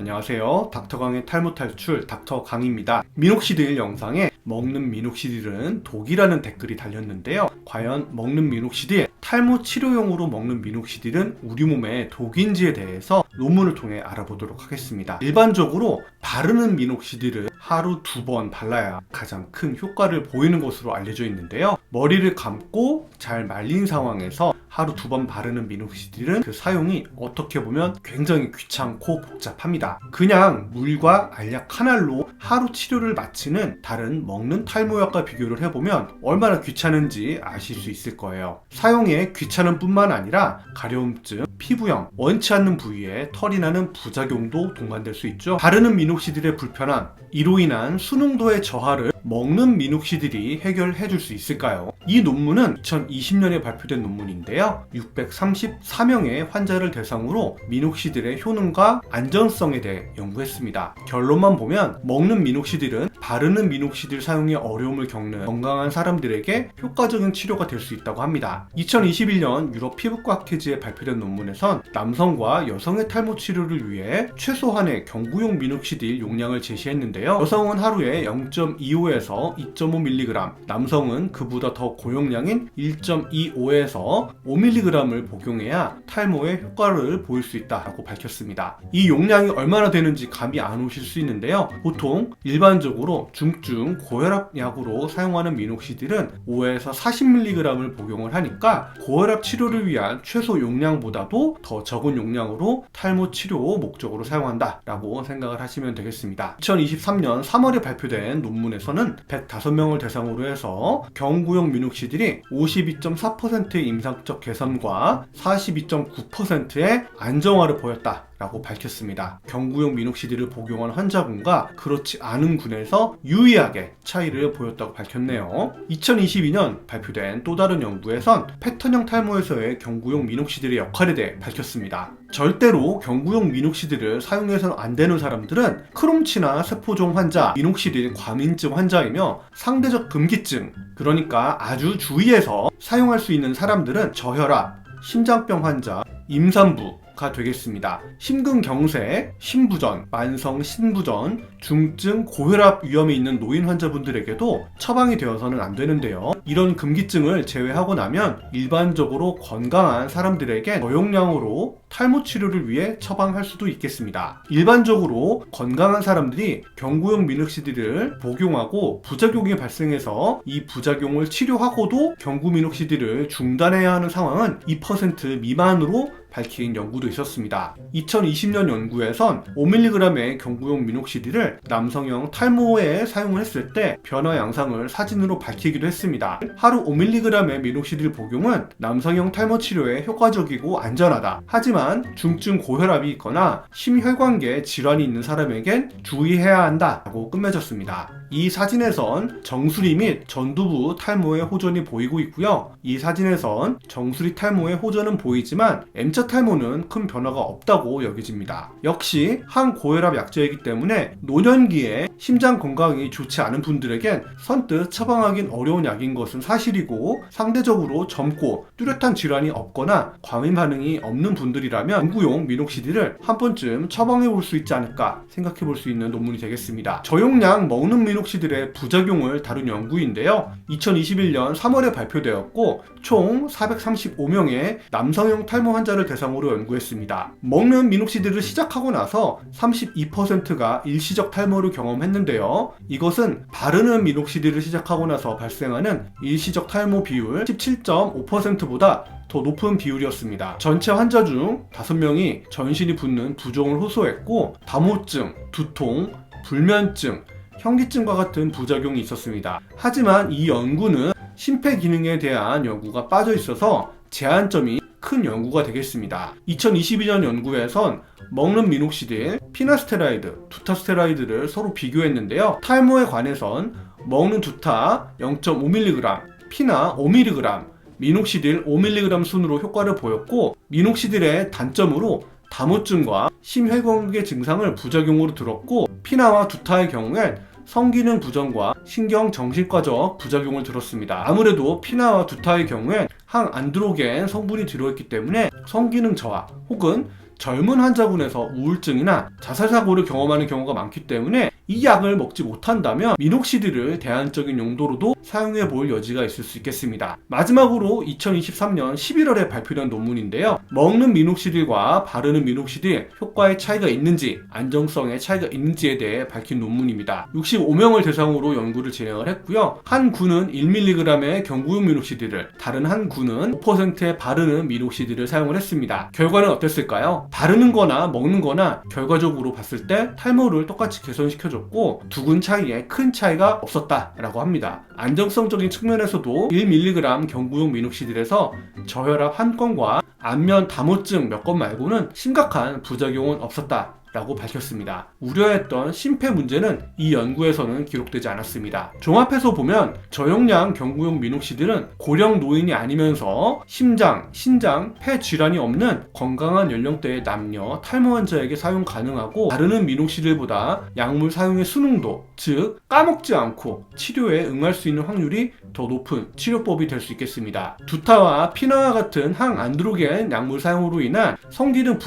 안녕하세요. 닥터강의 탈모 탈출 닥터강입니다. 미녹시딜 영상에 먹는 미녹시딜은 독이라는 댓글이 달렸는데요. 과연 먹는 미녹시딜, 탈모 치료용으로 먹는 미녹시딜은 우리 몸에 독인지에 대해서 논문을 통해 알아보도록 하겠습니다. 일반적으로 바르는 미녹시딜은 하루 2번 발라야 가장 큰 효과를 보이는 것으로 알려져 있는데요. 머리를 감고 잘 말린 상황에서 하루 2번 바르는 미녹시딜은 그 사용이 어떻게 보면 굉장히 귀찮고 복잡합니다. 그냥 물과 알약 한 알로 하루 치료를 마치는 다른 먹는 탈모약과 비교를 해보면 얼마나 귀찮은지 아실 수 있을 거예요. 사용에 귀찮은 뿐만 아니라 가려움증, 피부염, 원치 않는 부위에 털이 나는 부작용도 동반될 수 있죠. 바르는 미녹시딜의 불편함, 이로 인한 수능도의 저하를 먹는 미녹시딜이 해결해 줄 수 있을까요? 이 논문은 2020년에 발표된 논문인데요. 634명의 환자를 대상으로 미녹시딜의 효능과 안전성에 대해 연구했습니다. 결론만 보면 먹는 미녹시딜은 바르는 미녹시딜 사용에 어려움을 겪는 건강한 사람들에게 효과적인 치료가 될 수 있다고 합니다. 2021년 유럽 피부과학회지에 발표된 논문에선 남성과 여성의 탈모 치료를 위해 최소한의 경구용 미녹시딜 용량을 제시했는데요. 여성은 하루에 0.25에서 2.5mg, 남성은 그보다 더 고용량인 1.25에서 5mg을 복용해야 탈모에 효과를 보일 수 있다고 밝혔습니다. 이 용량이 얼마나 되는지 감이 안 오실 수 있는데요. 보통 일반적으로 중증 고혈압 약으로 사용하는 미녹시딜은 5에서 40mg을 복용을 하니까 고혈압 치료를 위한 최소 용량보다도 더 적은 용량으로 탈모 치료 목적으로 사용한다라고 생각을 하시면 되겠습니다. 2023년 3월에 발표된 논문에서는 105명을 대상으로 해서 경구용 미녹시딜이 52.4%의 임상적 개선과 42.9%의 안정화를 보였다 라고 밝혔습니다. 경구용 미녹시딜을 복용한 환자군과 그렇지 않은 군에서 유의하게 차이를 보였다고 밝혔네요. 2022년 발표된 또 다른 연구에선 패턴형 탈모에서의 경구용 미녹시딜의 역할에 대해 밝혔습니다. 절대로 경구용 미녹시딜을 사용해서는 안 되는 사람들은 크롬치나 세포종 환자, 미녹시딜 과민증 환자이며 상대적 금기증, 그러니까 아주 주의해서 사용할 수 있는 사람들은 저혈압, 심장병 환자, 임산부가 되겠습니다. 심근경색, 심부전, 만성 신부전, 중증 고혈압 위험이 있는 노인 환자분들에게도 처방이 되어서는 안 되는데요. 이런 금기증을 제외하고 나면 일반적으로 건강한 사람들에게 저용량으로 탈모 치료를 위해 처방할 수도 있겠습니다. 일반적으로 건강한 사람들이 경구용 미녹시딜을 복용하고 부작용이 발생해서 이 부작용을 치료하고도 경구 미녹시딜을 중단해야 하는 상황은 2% 미만으로 밝힌 연구도 있었습니다. 2020년 연구에선 5mg의 경구용 미녹시딜을 남성형 탈모에 사용을 했을 때 변화 양상을 사진으로 밝히기도 했습니다. 하루 5mg의 미녹시딜 복용은 남성형 탈모 치료에 효과적이고 안전하다. 하지만 중증 고혈압이 있거나 심혈관계 질환이 있는 사람에겐 주의해야 한다고 끝맺었습니다. 이 사진에선 정수리 및 전두부 탈모의 호전이 보이고 있고요. 이 사진에선 정수리 탈모의 호전은 보이지만 M자 탈모는 큰 변화가 없다고 여겨집니다. 역시 항고혈압 약제이기 때문에 노년기에 심장 건강이 좋지 않은 분들에겐 선뜻 처방하긴 어려운 약인 것은 사실이고, 상대적으로 젊고 뚜렷한 질환이 없거나 과민 반응이 없는 분들이라면 경구용 미녹시딜을 한 번쯤 처방해 볼 수 있지 않을까 생각해 볼 수 있는 논문이 되겠습니다. 저용량 먹는 미녹시딜의 부작용을 다룬 연구인데요. 2021년 3월에 발표되었고 총 435명의 남성형 탈모 환자를 대상으로 연구했습니다. 먹는 미녹시딜을 시작하고 나서 32%가 일시적 탈모를 경험했는데요. 이것은 바르는 미녹시딜을 시작하고 나서 발생하는 일시적 탈모 비율 17.5%보다 더 높은 비율이었습니다. 전체 환자 중 5명이 전신이 붓는 부종을 호소했고 다모증, 두통, 불면증, 현기증과 같은 부작용이 있었습니다. 하지만 이 연구는 심폐기능에 대한 연구가 빠져 있어서 제한점이 큰 연구가 되겠습니다. 2022년 연구에선 먹는 미녹시딜, 피나스테라이드, 두타스테라이드를 서로 비교했는데요. 탈모에 관해선 먹는 두타 0.5mg, 피나 5mg, 미녹시딜 5mg 순으로 효과를 보였고, 미녹시딜의 단점으로 다모증과 심혈관계 증상을 부작용으로 들었고, 피나와 두타의 경우엔 성기능 부정과 신경정신과적 부작용을 들었습니다. 아무래도 피나와 두타의 경우엔 항안드로겐 성분이 들어있기 때문에 성기능 저하 혹은 젊은 환자군에서 우울증이나 자살사고를 경험하는 경우가 많기 때문에 이 약을 먹지 못한다면 미녹시딜을 대안적인 용도로도 사용해 볼 여지가 있을 수 있겠습니다. 마지막으로 2023년 11월에 발표된 논문인데요. 먹는 미녹시딜과 바르는 미녹시딜 효과의 차이가 있는지, 안정성의 차이가 있는지에 대해 밝힌 논문입니다. 65명을 대상으로 연구를 진행을 했고요. 한 군은 1mg의 경구용 미녹시딜을, 다른 한 군은 5%의 바르는 미녹시딜을 사용을 했습니다. 결과는 어땠을까요? 바르는 거나 먹는 거나 결과적으로 봤을 때 탈모를 똑같이 개선시켜줬고 두 군 차이에 큰 차이가 없었다라고 합니다. 안정성적인 측면에서도 1mg 경구용 미녹시딜에서 저혈압 한 건과 안면 다모증 몇 건 말고는 심각한 부작용은 없었다 라고 밝혔습니다. 우려했던 심폐 문제는 이 연구에서는 기록되지 않았습니다. 종합해서 보면 저용량 경구용 미녹시딜은 고령 노인이 아니면서 심장, 신장, 폐 질환이 없는 건강한 연령대의 남녀, 탈모 환자에게 사용 가능하고 바르는 미녹시딜보다 약물 사용의 순응도, 즉 까먹지 않고 치료에 응할 수 있는 확률이 더 높은 치료법이 될 수 있겠습니다. 두타와 피나와 같은 항안드로겐 약물 사용으로 인한 성기능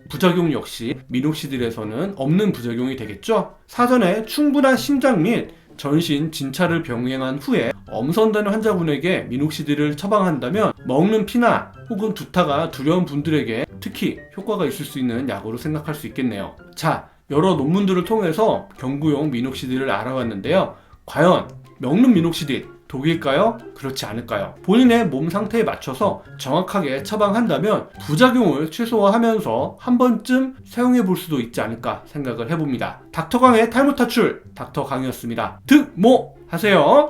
부작용 역시 미녹시딜에서는 없는 부작용이 되겠죠. 사전에 충분한 심장 및 전신 진찰을 병행한 후에 엄선되는 환자분에게 미녹시딜을 처방한다면 먹는 피나 혹은 두타가 두려운 분들에게 특히 효과가 있을 수 있는 약으로 생각할 수 있겠네요. 자, 여러 논문들을 통해서 경구용 미녹시딜을 알아봤는데요. 과연 먹는 미녹시딜 독일까요? 그렇지 않을까요? 본인의 몸 상태에 맞춰서 정확하게 처방한다면 부작용을 최소화하면서 한 번쯤 사용해 볼 수도 있지 않을까 생각을 해봅니다. 닥터강의 탈모 탈출, 닥터강이었습니다. 득모 하세요.